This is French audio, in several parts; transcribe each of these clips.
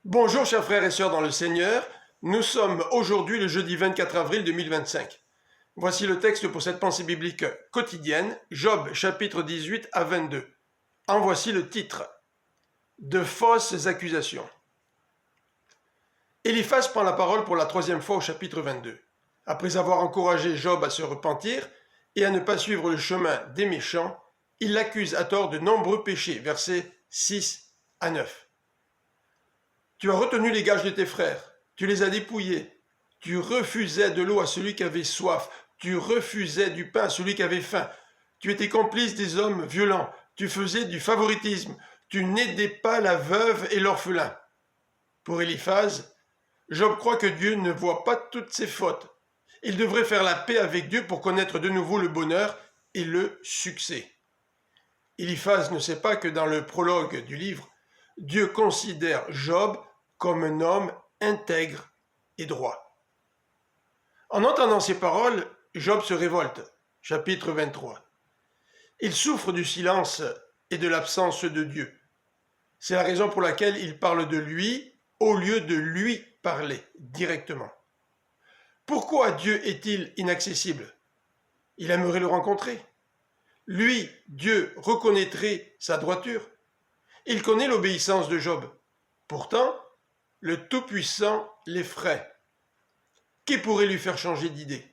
Bonjour chers frères et sœurs dans le Seigneur, nous sommes aujourd'hui le jeudi 24 avril 2025. Voici le texte pour cette pensée biblique quotidienne, Job chapitre 18 à 22. En voici le titre, de fausses accusations. Eliphaz prend la parole pour la troisième fois au chapitre 22. Après avoir encouragé Job à se repentir et à ne pas suivre le chemin des méchants, il l'accuse à tort de nombreux péchés, versets 6 à 9. Tu as retenu les gages de tes frères, tu les as dépouillés, tu refusais de l'eau à celui qui avait soif, tu refusais du pain à celui qui avait faim, tu étais complice des hommes violents, tu faisais du favoritisme, tu n'aidais pas la veuve et l'orphelin. Pour Eliphaz, Job croit que Dieu ne voit pas toutes ses fautes. Il devrait faire la paix avec Dieu pour connaître de nouveau le bonheur et le succès. Eliphaz ne sait pas que dans le prologue du livre, Dieu considère Job comme un homme intègre et droit. En entendant ces paroles, Job se révolte. Chapitre 23. Il souffre du silence et de l'absence de Dieu. C'est la raison pour laquelle il parle de lui au lieu de lui parler directement. Pourquoi Dieu est-il inaccessible? Il aimerait le rencontrer. Lui, Dieu, reconnaîtrait sa droiture. Il connaît l'obéissance de Job. Pourtant, le Tout-Puissant l'effraie. Qui pourrait lui faire changer d'idée?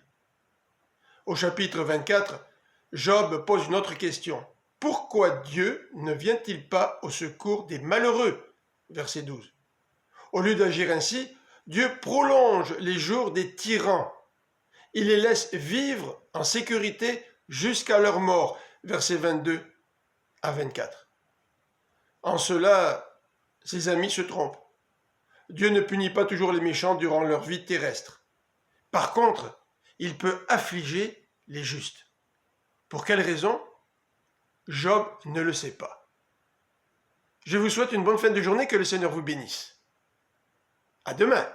Au chapitre 24, Job pose une autre question. Pourquoi Dieu ne vient-il pas au secours des malheureux? Verset 12. Au lieu d'agir ainsi, Dieu prolonge les jours des tyrans. Il les laisse vivre en sécurité jusqu'à leur mort. Versets 22 à 24. En cela, ses amis se trompent. Dieu ne punit pas toujours les méchants durant leur vie terrestre. Par contre, il peut affliger les justes. Pour quelle raison? Job ne le sait pas. Je vous souhaite une bonne fin de journée, que le Seigneur vous bénisse. À demain.